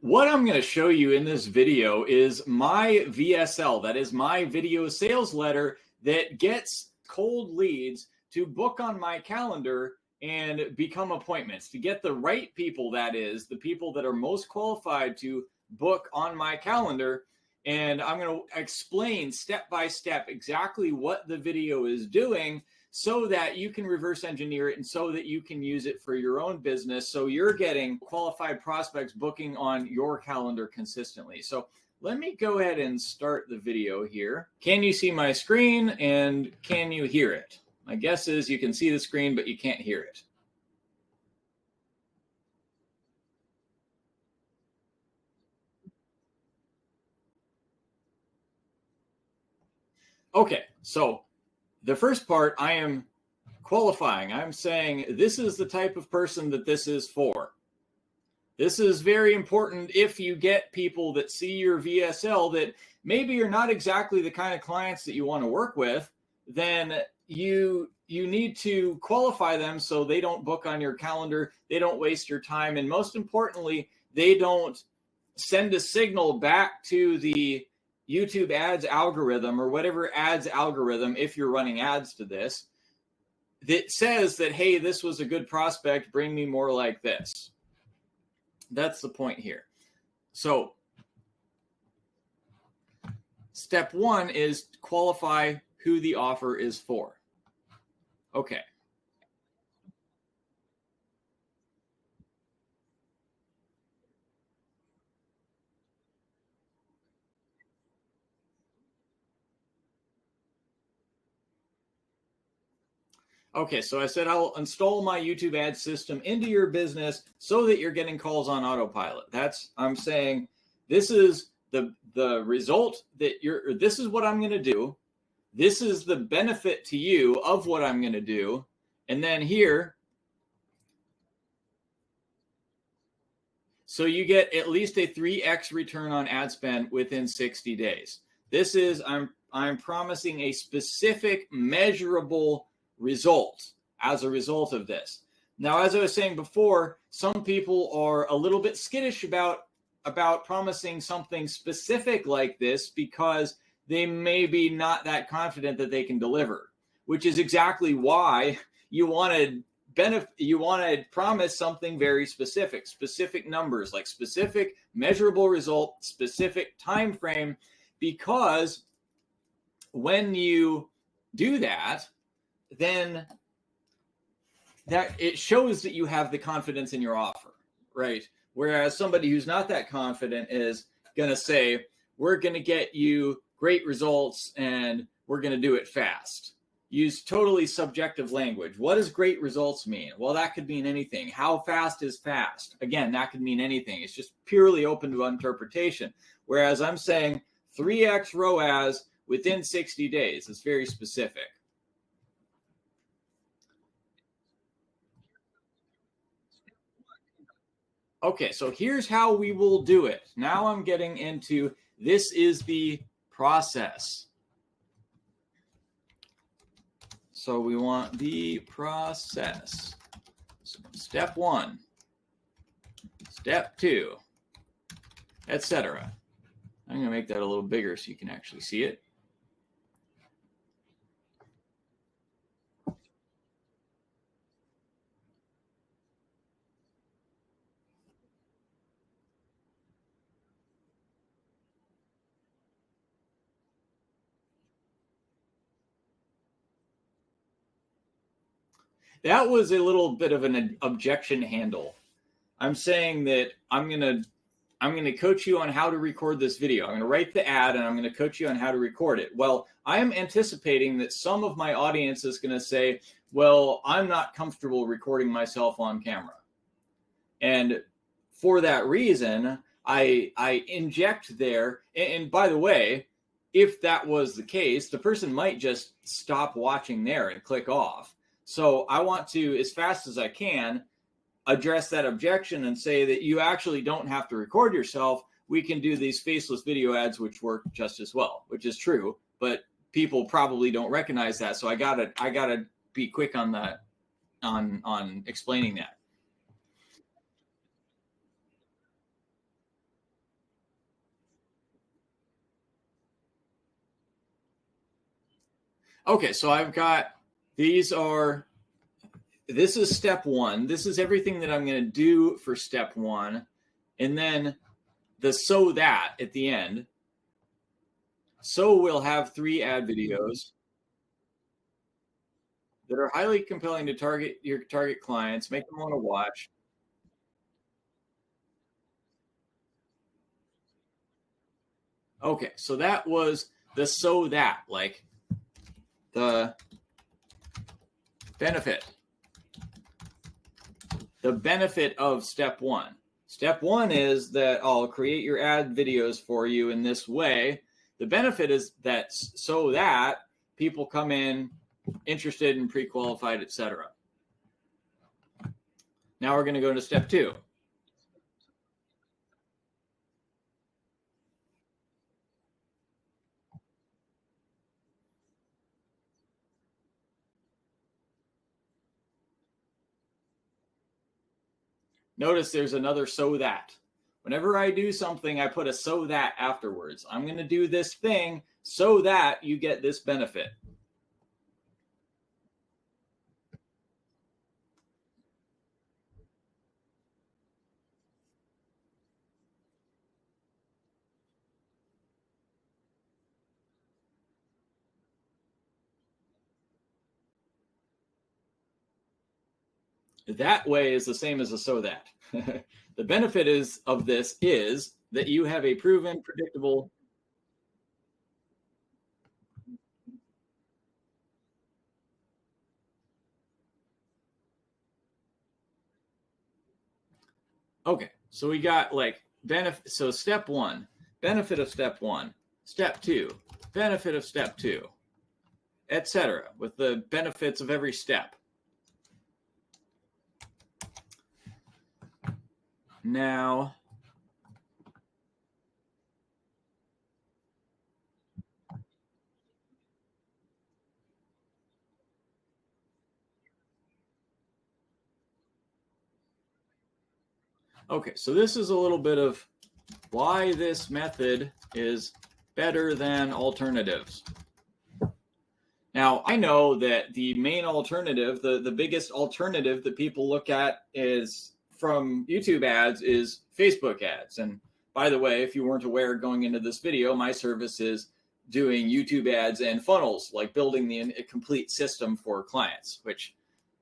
What I'm going to show you in this video is my VSL, that is my video sales letter that gets cold leads to book on my calendar and become appointments, to get the right people, that is, the people that are most qualified to book on my calendar. And I'm going to explain step by step exactly what the video is doing so that you can reverse engineer it and so that you can use it for your own business. So you're getting qualified prospects booking on your calendar consistently. So let me go ahead and start the video here. Can you see my screen and can you hear it? My guess is you can see the screen, but you can't hear it. Okay, so the first part, I am qualifying. I'm saying this is the type of person that this is for. This is very important if you get people that see your VSL that maybe you're not exactly the kind of clients that you want to work with, then you need to qualify them so they don't book on your calendar, they don't waste your time, and most importantly, they don't send a signal back to the YouTube ads algorithm or whatever ads algorithm, if you're running ads to this, that says that, hey, this was a good prospect, bring me more like this. That's the point here. So step one is qualify who the offer is for. Okay. Okay, so I said I'll install my YouTube ad system into your business so that you're getting calls on autopilot. I'm saying this is the result that this is what I'm going to do. This is the benefit to you of what I'm going to do. And then here, so you get at least a 3x return on ad spend within 60 days. This is, I'm promising a specific measurable result as a result of this. Now, as I was saying before, some people are a little bit skittish about promising something specific like this because they may be not that confident that they can deliver, which is exactly why you want to promise something very specific numbers, like specific measurable result, specific time frame, because when you do that, then that it shows that you have the confidence in your offer, right? Whereas somebody who's not that confident is going to say, we're going to get you great results and we're going to do it fast. Use totally subjective language. What does great results mean? Well, that could mean anything. How fast is fast? Again, that could mean anything. It's just purely open to interpretation. Whereas I'm saying 3x ROAS within 60 days. It's very specific. Okay, so here's how we will do it. Now I'm getting into, this is the process. So we want the process. So step one, step two, etc. I'm going to make that a little bigger so you can actually see it. That was a little bit of an objection handle. I'm saying that I'm going to coach you on how to record this video. I'm going to write the ad and I'm going to coach you on how to record it. Well, I am anticipating that some of my audience is going to say, well, I'm not comfortable recording myself on camera. And for that reason, I inject there. And by the way, if that was the case, the person might just stop watching there and click off. So I want to, as fast as I can, address that objection and say that you actually don't have to record yourself. We can do these faceless video ads, which work just as well, which is true, but people probably don't recognize that. So I gotta be quick on that, on explaining that. Okay, so I've got, this is step one. This is everything that I'm going to do for step one. And then the so that at the end. So we'll have 3 ad videos that are highly compelling to target your target clients, make them want to watch. Okay, so that was the so that, like the benefit. The benefit of step one. Step one is that I'll create your ad videos for you in this way. The benefit is that so that people come in interested and pre-qualified, etc. Now we're going to go to step two. Notice there's another so that. Whenever I do something, I put a so that afterwards. I'm going to do this thing so that you get this benefit. That way is the same as a so that. The benefit of this is that you have a proven, predictable. Okay, so we got like benefit. So step one, benefit of step one. Step two, benefit of step two, etc. With the benefits of every step. Now, okay, so this is a little bit of why this method is better than alternatives. Now, I know that the main alternative, the biggest alternative that people look at is from YouTube ads is Facebook ads. And by the way, if you weren't aware going into this video, my service is doing YouTube ads and funnels, like building a complete system for clients, which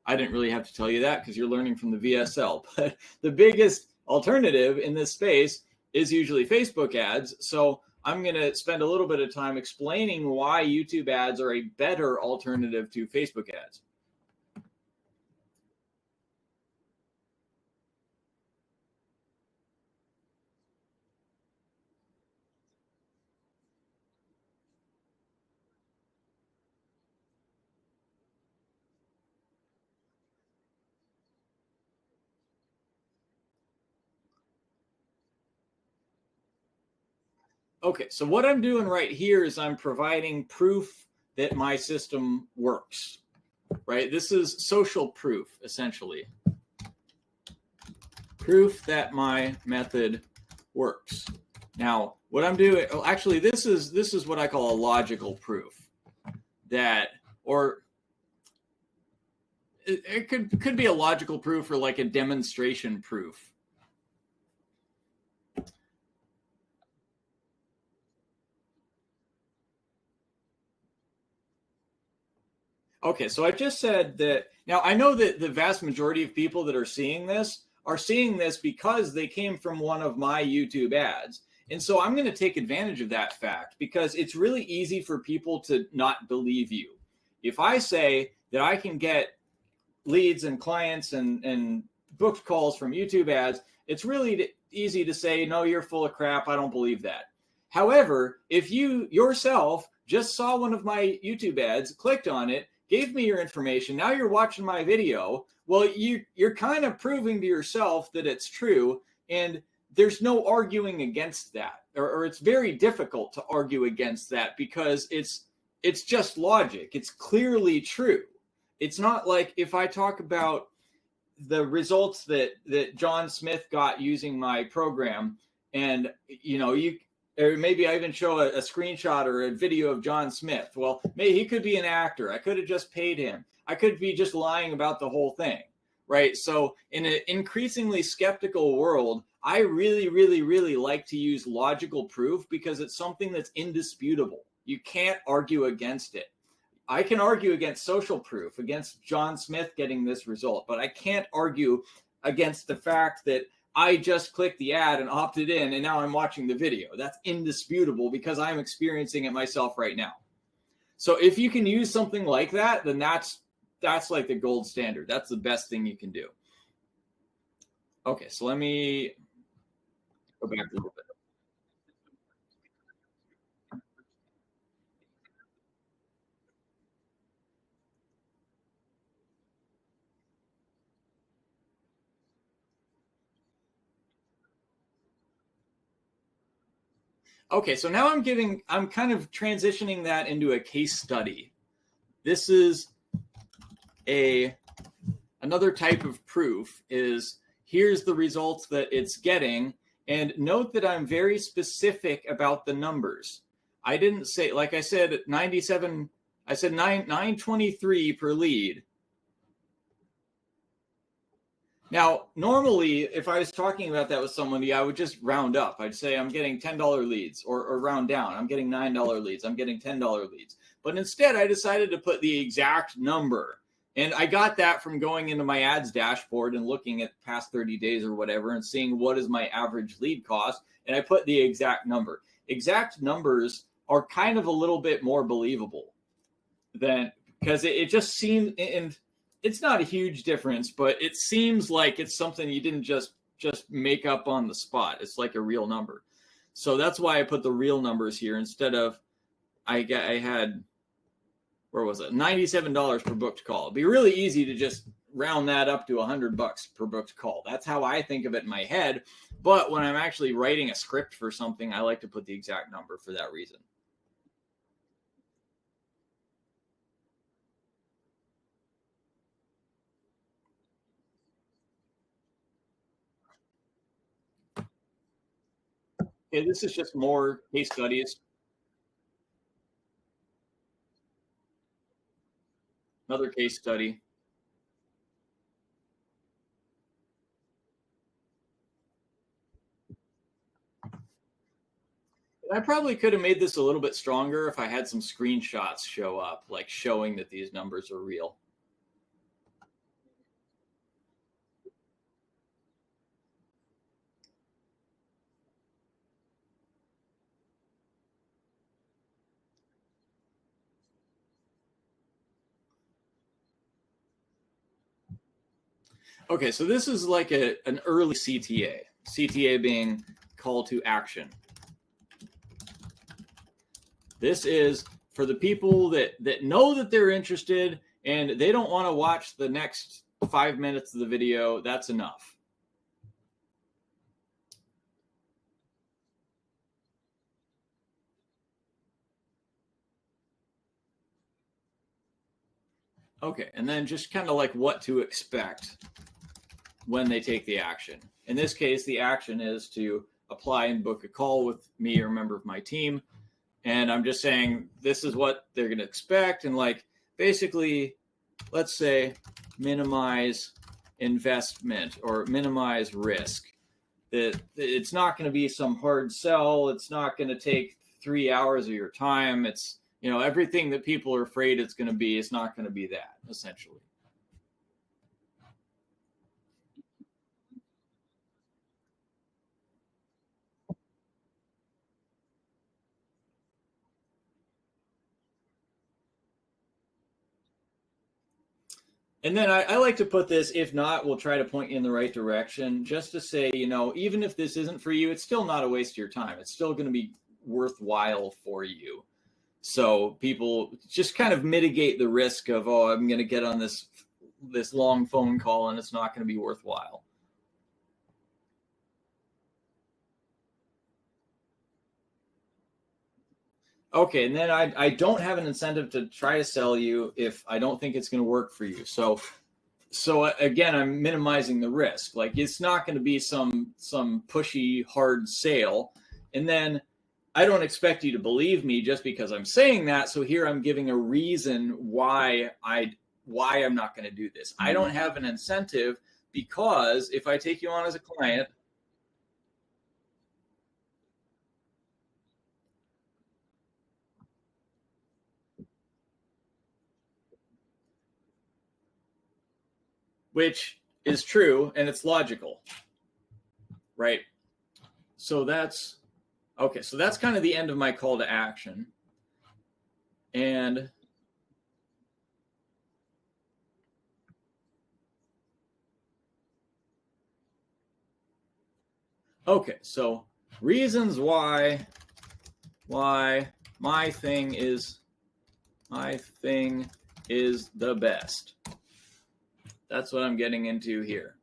I didn't really have to tell you that because you're learning from the VSL. But the biggest alternative in this space is usually Facebook ads. So I'm going to spend a little bit of time explaining why YouTube ads are a better alternative to Facebook ads. Okay, so what I'm doing right here is I'm providing proof that my system works, right? This is social proof, essentially. Proof that my method works. Now, what I'm doing, actually, this is what I call a logical proof. That, or it could be a logical proof or like a demonstration proof. Okay, so I just said that. Now, I know that the vast majority of people that are seeing this because they came from one of my YouTube ads. And so I'm going to take advantage of that fact because it's really easy for people to not believe you. If I say that I can get leads and clients and booked calls from YouTube ads, it's really easy to say, no, you're full of crap. I don't believe that. However, if you yourself just saw one of my YouTube ads, clicked on it, gave me your information, now you're watching my video, well, you're kind of proving to yourself that it's true, and there's no arguing against that, or it's very difficult to argue against that because it's just logic. It's clearly true. It's not like if I talk about the results that John Smith got using my program, and or maybe I even show a screenshot or a video of John Smith. Well, maybe he could be an actor. I could have just paid him. I could be just lying about the whole thing, right? So in an increasingly skeptical world, I really, really, really like to use logical proof because it's something that's indisputable. You can't argue against it. I can argue against social proof, against John Smith getting this result, but I can't argue against the fact that I just clicked the ad and opted in, and now I'm watching the video. That's indisputable because I'm experiencing it myself right now. So if you can use something like that, then that's like the gold standard. That's the best thing you can do. Okay, so let me go back a little bit. Okay, so now I'm kind of transitioning that into a case study. This is another type of proof is here's the results that it's getting. And note that I'm very specific about the numbers. I didn't say, like I said, 97, I said 923 per lead. Now, normally, if I was talking about that with somebody, I would just round up. I'd say I'm getting $10 leads or round down. I'm getting $9 leads. I'm getting $10 leads. But instead, I decided to put the exact number. And I got that from going into my ads dashboard and looking at past 30 days or whatever and seeing what is my average lead cost. And I put the exact number. Exact numbers are kind of a little bit more believable than because it just seems, and it's not a huge difference, but it seems like it's something you didn't just make up on the spot. It's like a real number. So that's why I put the real numbers here instead of I had, where was it? $97 per booked call. It'd be really easy to just round that up to $100 per booked call. That's how I think of it in my head. But when I'm actually writing a script for something, I like to put the exact number for that reason. Okay, this is just more case studies. Another case study. I probably could have made this a little bit stronger if I had some screenshots show up, like showing that these numbers are real. Okay, so this is like an early CTA. CTA being call to action. This is for the people that know that they're interested and they don't want to watch the next 5 minutes of the video. That's enough. Okay, and then just kind of like what to expect when they take the action. In this case, the action is to apply and book a call with me or a member of my team. And I'm just saying this is what they're going to expect. And like basically, let's say minimize investment or minimize risk. That it's not going to be some hard sell. It's not going to take 3 hours of your time. It's, you know, everything that people are afraid it's going to be, it's not going to be that, essentially. And then I like to put this, if not, we'll try to point you in the right direction, just to say, you know, even if this isn't for you, it's still not a waste of your time. It's still going to be worthwhile for you. So people just kind of mitigate the risk of, oh, I'm going to get on this long phone call and it's not going to be worthwhile. Okay, and then I don't have an incentive to try to sell you if I don't think it's going to work for you. So again, I'm minimizing the risk. Like it's not going to be some pushy hard sale. And then I don't expect you to believe me just because I'm saying that. So here I'm giving a reason why I'm not going to do this. I don't have an incentive, because if I take you on as a client, which is true and it's logical, right? So that's okay. So that's kind of the end of my call to action. And okay, so reasons why my thing is the best. That's what I'm getting into here.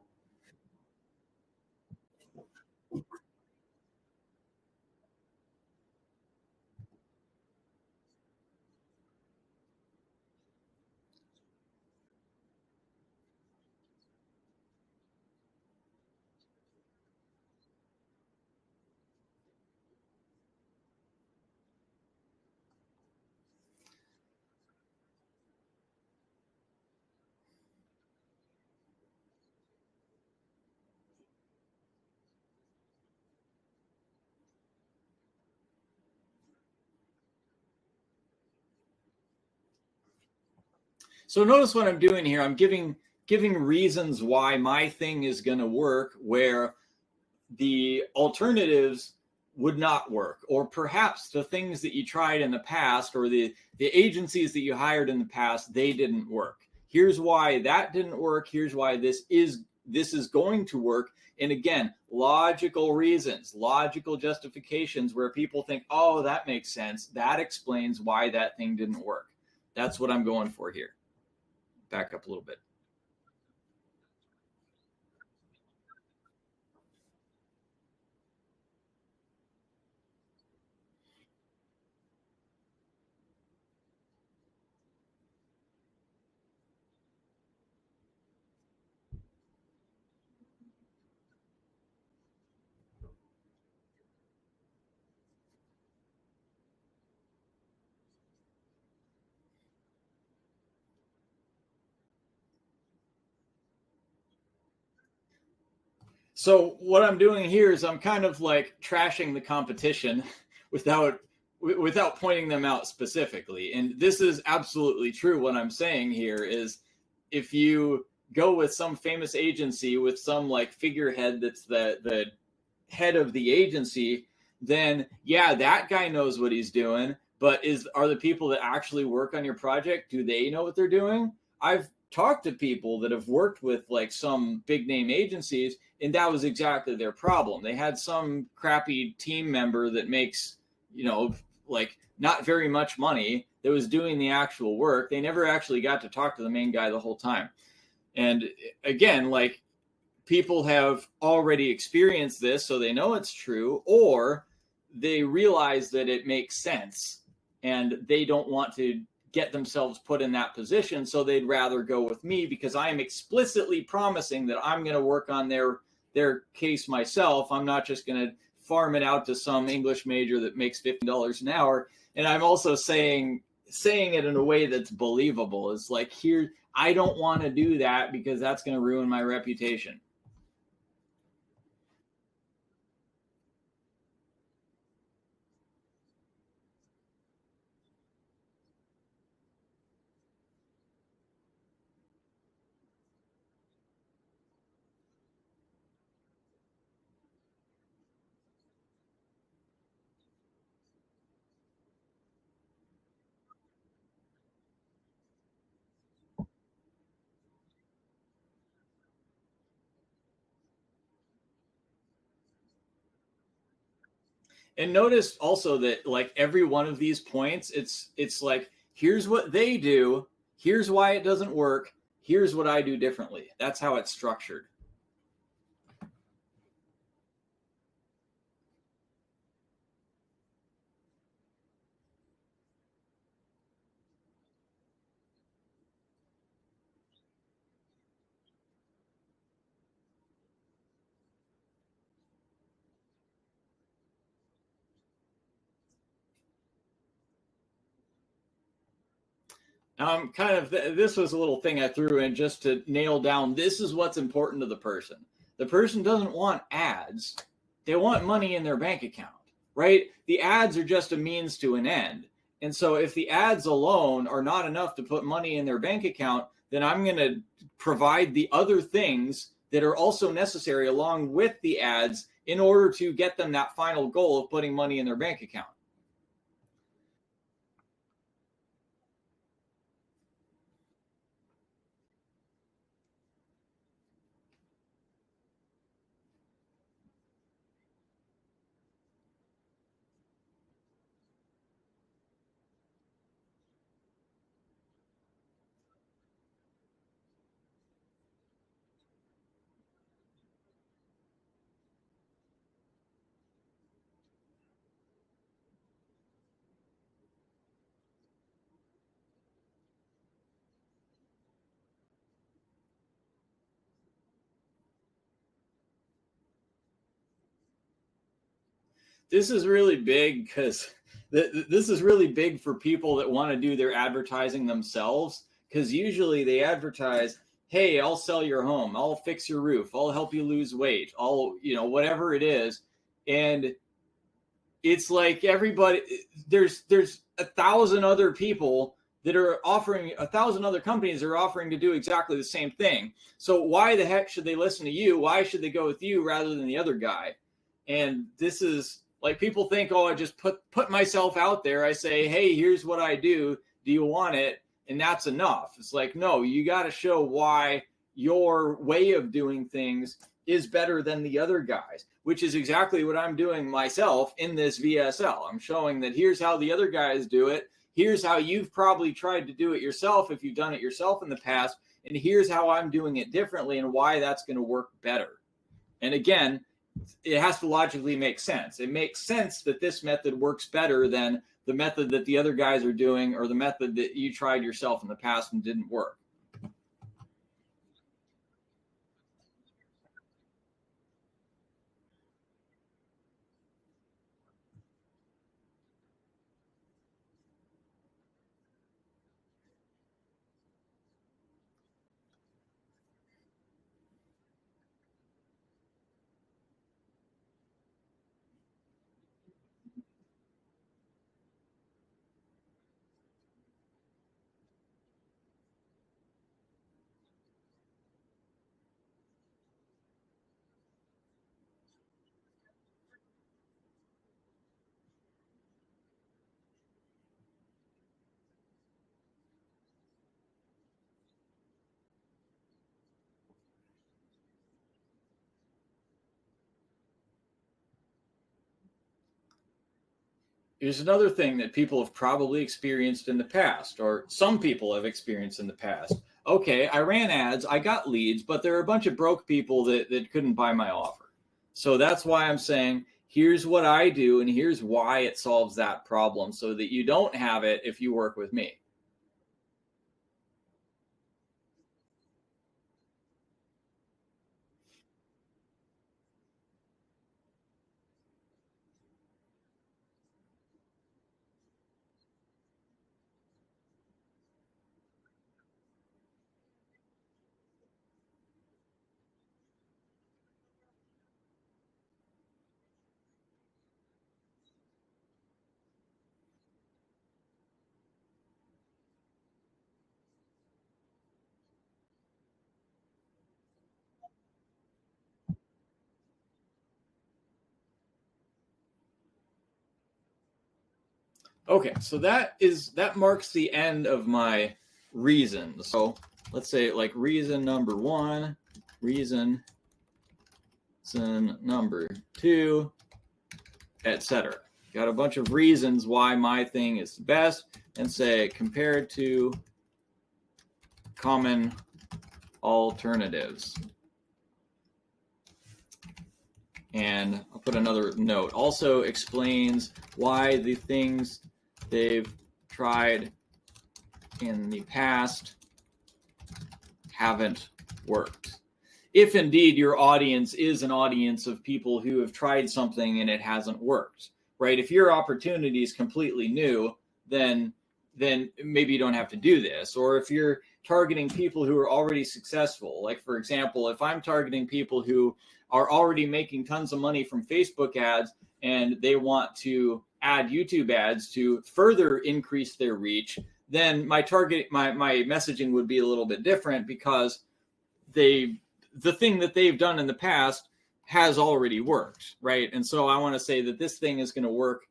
So notice what I'm doing here. I'm giving reasons why my thing is going to work where the alternatives would not work, or perhaps the things that you tried in the past, or the agencies that you hired in the past, they didn't work. Here's why that didn't work. Here's why this is going to work. And again, logical reasons, logical justifications where people think, oh, that makes sense. That explains why that thing didn't work. That's what I'm going for here. Back up a little bit. So what I'm doing here is I'm kind of like trashing the competition without pointing them out specifically. And this is absolutely true. What I'm saying here is, if you go with some famous agency with some like figurehead that's the head of the agency, then yeah, that guy knows what he's doing. But are the people that actually work on your project, do they know what they're doing? I've talked to people that have worked with like some big name agencies, and that was exactly their problem. They had some crappy team member that makes, like not very much money, that was doing the actual work. They never actually got to talk to the main guy the whole time. And again, like, people have already experienced this, so they know it's true, or they realize that it makes sense and they don't want to get themselves put in that position, so they'd rather go with me because I am explicitly promising that I'm going to work on their case myself. I'm not just going to farm it out to some English major that makes $50 an hour. And I'm also saying it in a way that's believable. It's like, here, I don't want to do that because that's going to ruin my reputation. And notice also that like every one of these points, it's like, here's what they do, here's why it doesn't work, here's what I do differently. That's how it's structured. This was a little thing I threw in just to nail down. This is what's important to the person. The person doesn't want ads. They want money in their bank account, right? The ads are just a means to an end. And so if the ads alone are not enough to put money in their bank account, then I'm going to provide the other things that are also necessary along with the ads in order to get them that final goal of putting money in their bank account. This is really big because this is really big for people that want to do their advertising themselves, because usually they advertise, hey, I'll sell your home, I'll fix your roof, I'll help you lose weight, I'll, whatever it is. And it's like everybody, there's 1,000 other people that are offering, 1,000 other companies that are offering to do exactly the same thing. So why the heck should they listen to you? Why should they go with you rather than the other guy? And this is like, people think, oh, I just put myself out there. I say, hey, here's what I do. Do you want it? And that's enough. It's like, no, you got to show why your way of doing things is better than the other guys, which is exactly what I'm doing myself in this VSL. I'm showing that here's how the other guys do it. Here's how you've probably tried to do it yourself if you've done it yourself in the past. And here's how I'm doing it differently and why that's going to work better. And again, it has to logically make sense. It makes sense that this method works better than the method that the other guys are doing or the method that you tried yourself in the past and didn't work. Here's another thing that people have probably experienced in the past, or some people have experienced in the past. Okay, I ran ads, I got leads, but there are a bunch of broke people that couldn't buy my offer. So that's why I'm saying, here's what I do, and here's why it solves that problem so that you don't have it if you work with me. Okay, so that marks the end of my reason. So let's say like reason number one, reason number two, etc. Got a bunch of reasons why my thing is the best, and say compared to common alternatives. And I'll put another note. Also explains why the things they've tried in the past haven't worked. If indeed your audience is an audience of people who have tried something and it hasn't worked, right? If your opportunity is completely new, then then maybe you don't have to do this. Or if you're targeting people who are already successful, like for example, if I'm targeting people who are already making tons of money from Facebook ads and they want to add YouTube ads to further increase their reach, then my messaging would be a little bit different, because the thing that they've done in the past has already worked, right? And so I want to say that this thing is going to work.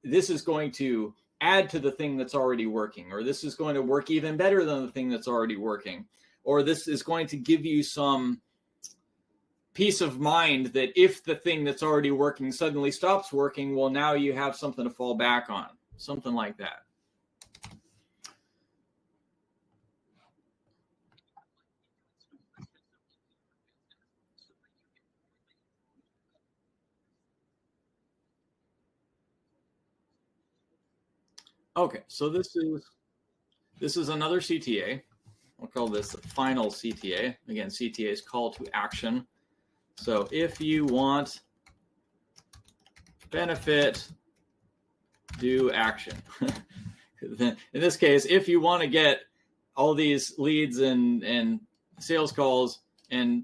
This is going to add to the thing that's already working, or this is going to work even better than the thing that's already working, or this is going to give you some peace of mind that if the thing that's already working suddenly stops working, well, now you have something to fall back on, something like that. Okay, so this is another CTA. We'll call this the final CTA. Again, CTA is call to action. So if you want benefit, do action. In this case, if you want to get all these leads and sales calls and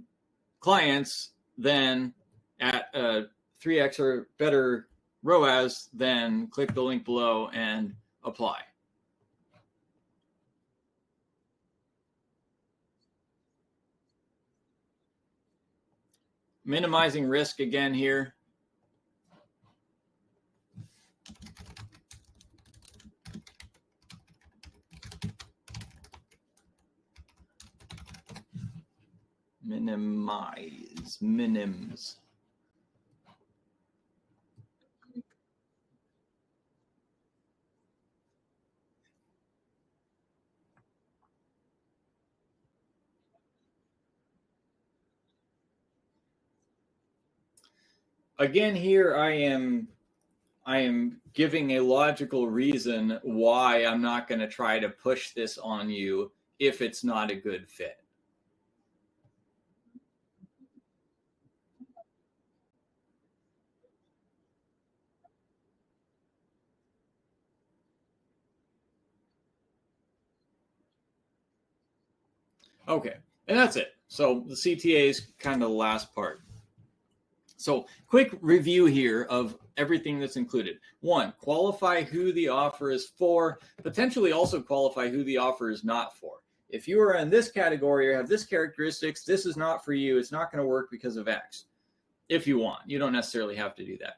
clients, then at 3x or better ROAS, then click the link below and apply. Minimizing risk again here. Minims. Again, here I am giving a logical reason why I'm not going to try to push this on you if it's not a good fit. Okay, and that's it. So the CTA is kind of the last part. So quick review here of everything that's included. 1, qualify who the offer is for, potentially also qualify who the offer is not for. If you are in this category or have this characteristics, this is not for you. It's not going to work because of X. If you want, you don't necessarily have to do that.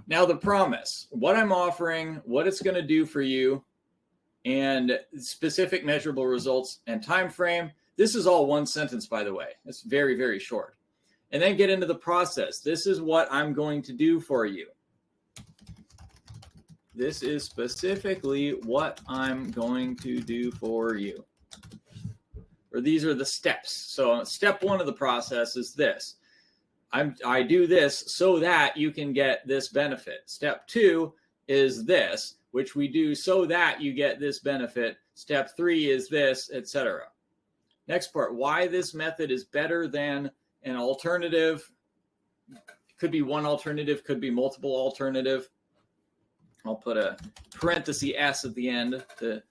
Now the promise, what I'm offering, what it's going to do for you, and specific measurable results and time frame. This is all one sentence, by the way. It's very, very short. And then get into the process. This is what I'm going to do for you. This is specifically what I'm going to do for you. Or these are the steps. So step 1 of the process is this. I do this so that you can get this benefit. Step 2 is this, which we do so that you get this benefit. Step 3 is this, etc. Next part, why this method is better than an alternative. It could be one alternative, could be multiple alternative. I'll put a parenthesis S at the end to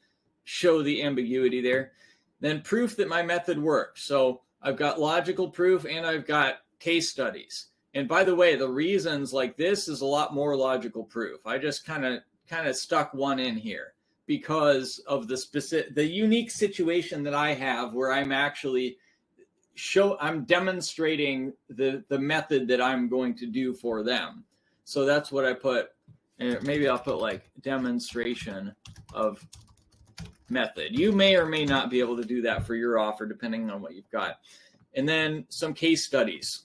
show the ambiguity there. Then proof that my method works. So I've got logical proof and I've got case studies. And by the way, the reasons like this is a lot more logical proof. I just kind of stuck one in here because of the unique situation that I have where I'm actually I'm demonstrating the method that I'm going to do for them. So that's what I put. Maybe I'll put like demonstration of method. You may or may not be able to do that for your offer depending on what you've got. And then some case studies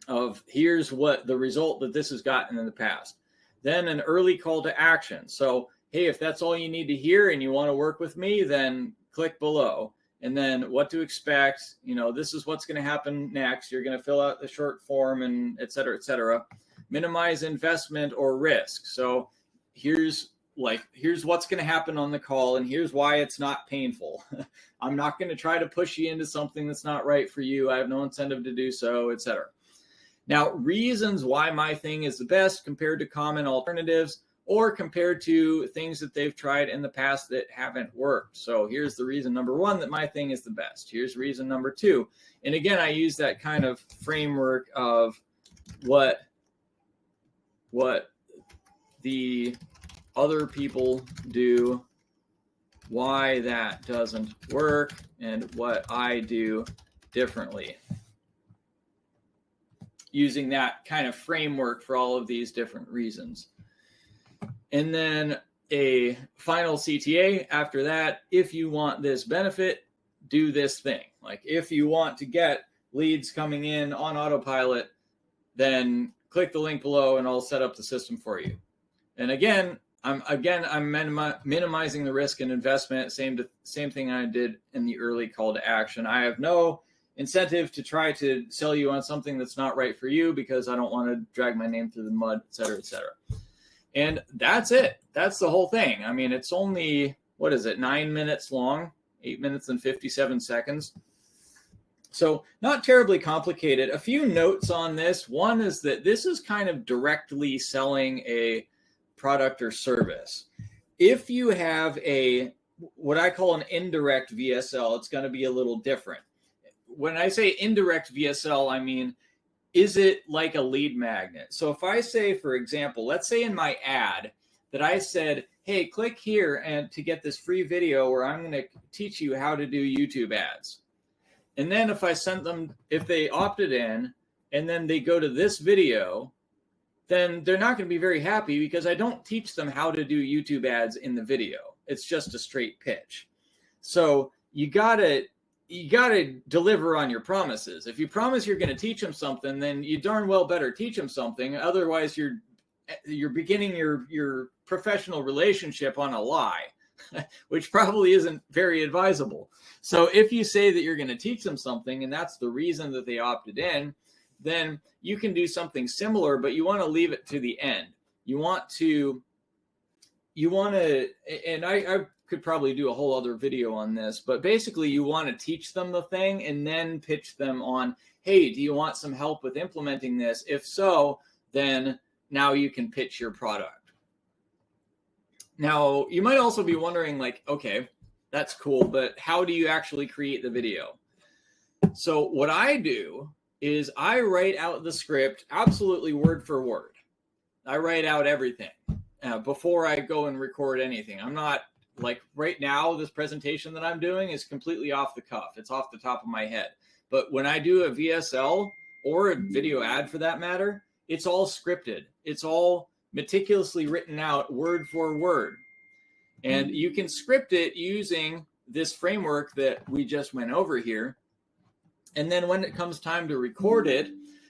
of here's what the result that this has gotten in the past. Then an early call to action. So, hey, if that's all you need to hear and you want to work with me, then click below. And then what to expect, this is what's going to happen next. You're going to fill out the short form and et cetera, et cetera. Minimize investment or risk. So here's what's going to happen on the call and here's why it's not painful. I'm not going to try to push you into something that's not right for you. I have no incentive to do so, et cetera. Now, reasons why my thing is the best compared to common alternatives. or compared to things that they've tried in the past that haven't worked. So here's the reason number one that my thing is the best. Here's reason number two. And again, I use that kind of framework of what the other people do, why that doesn't work, and what I do differently, using that kind of framework for all of these different reasons. And then a final CTA after that. If you want this benefit, do this thing. Like if you want to get leads coming in on Autopilot, then click the link below and I'll set up the system for you. And again, I'm minimizing the risk and investment. Same thing I did in the early call to action. I have no incentive to try to sell you on something that's not right for you because I don't want to drag my name through the mud, et cetera, et cetera. And that's it. That's the whole thing. I mean, it's only, 9 minutes long, 8 minutes and 57 seconds. So not terribly complicated. A few notes on this. One is that this is kind of directly selling a product or service. If you have what I call an indirect VSL, it's going to be a little different. When I say indirect VSL, I mean, is it like a lead magnet? So if I say, for example, let's say in my ad that I said, hey, click here and to get this free video where I'm going to teach you how to do YouTube ads. And then if I sent them, if they opted in and then they go to this video, then they're not going to be very happy because I don't teach them how to do YouTube ads in the video. It's just a straight pitch. So you gotta deliver on your promises. If you promise you're going to teach them something, then you darn well better teach them something. Otherwise, you're beginning your professional relationship on a lie, which probably isn't very advisable. So if you say that you're going to teach them something, and that's the reason that they opted in, then you can do something similar, but you want to leave it to the end. You want to, and I could probably do a whole other video on this, but basically you want to teach them the thing and then pitch them on, hey, do you want some help with implementing this? If so, then now you can pitch your product. Now, you might also be wondering like, okay, that's cool, but how do you actually create the video? So what I do is I write out the script absolutely word for word. I write out everything before I go and record anything. I'm not like right now, this presentation that I'm doing is completely off the cuff. It's off the top of my head. But when I do a VSL or a video ad for that matter, it's all scripted. It's all meticulously written out word for word. And you can script it using this framework that we just went over here. And then when it comes time to record it,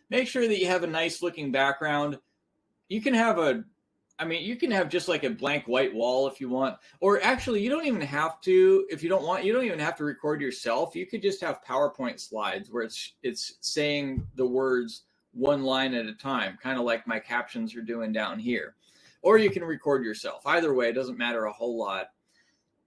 make sure that you have a nice looking background. You can have you can have just like a blank white wall if you want, or actually you don't even have to, if you don't want, you don't even have to record yourself. You could just have PowerPoint slides where it's saying the words one line at a time, kind of like my captions are doing down here. Or you can record yourself. Either way, it doesn't matter a whole lot.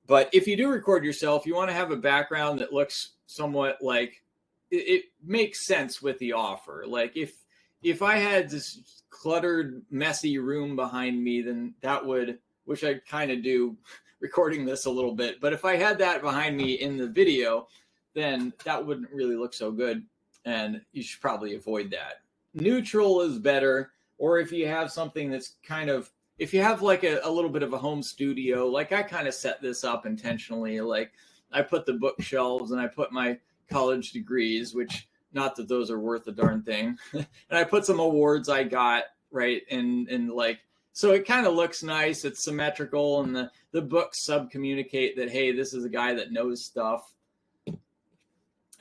But if you do record yourself, you want to have a background that looks somewhat like it makes sense with the offer. Like if I had this cluttered, messy room behind me, then that would, which I kind of do recording this a little bit, but if I had that behind me in the video, then that wouldn't really look so good. And you should probably avoid that. Neutral is better. Or if you have something that's kind of, if you have like a little bit of a home studio, like I kind of set this up intentionally. Like I put the bookshelves and I put my college degrees, which not that those are worth a darn thing. And I put some awards I got, right? And like, so it kind of looks nice. It's symmetrical. And the books sub-communicate that, hey, this is a guy that knows stuff,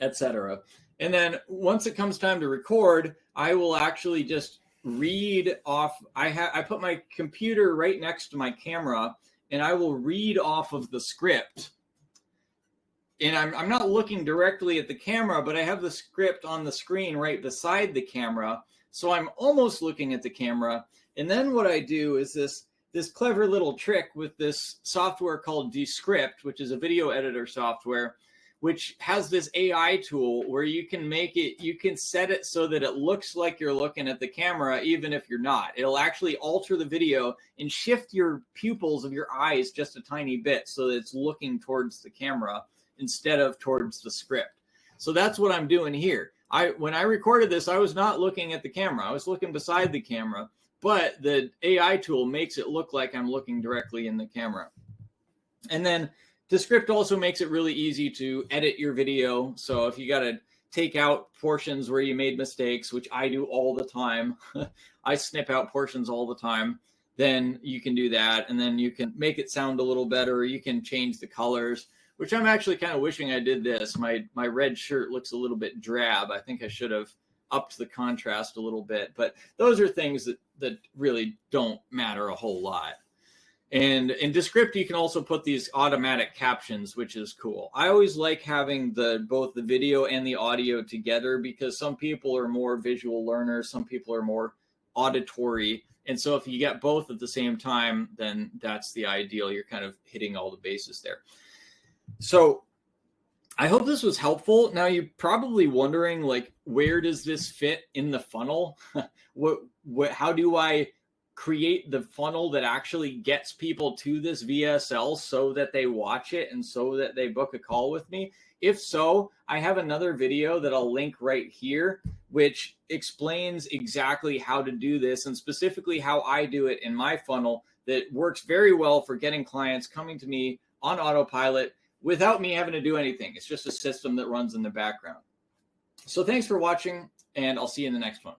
etc. And then once it comes time to record, I will actually just read off. I put my computer right next to my camera and I will read off of the script. And I'm not looking directly at the camera, but I have the script on the screen right beside the camera. So I'm almost looking at the camera. And then what I do is this clever little trick with this software called Descript, which is a video editor software, which has this AI tool where you can set it so that it looks like you're looking at the camera, even if you're not. It'll actually alter the video and shift your pupils of your eyes just a tiny bit so that it's looking towards the camera instead of towards the script. So that's what I'm doing here. When I recorded this, I was not looking at the camera. I was looking beside the camera, but the AI tool makes it look like I'm looking directly in the camera. And then Descript also makes it really easy to edit your video. So if you got to take out portions where you made mistakes, which I do all the time, I snip out portions all the time, then you can do that. And then you can make it sound a little better. You can change the colors, which I'm actually kind of wishing I did this. My red shirt looks a little bit drab. I think I should have upped the contrast a little bit. But those are things that really don't matter a whole lot. And in Descript, you can also put these automatic captions, which is cool. I always like having both the video and the audio together because some people are more visual learners, some people are more auditory. And so if you get both at the same time, then that's the ideal. You're kind of hitting all the bases there. So I hope this was helpful. Now you're probably wondering, like, where does this fit in the funnel? How do I create the funnel that actually gets people to this VSL so that they watch it and so that they book a call with me? If so, I have another video that I'll link right here, which explains exactly how to do this and specifically how I do it in my funnel that works very well for getting clients coming to me on autopilot without me having to do anything. It's just a system that runs in the background. So thanks for watching, and I'll see you in the next one.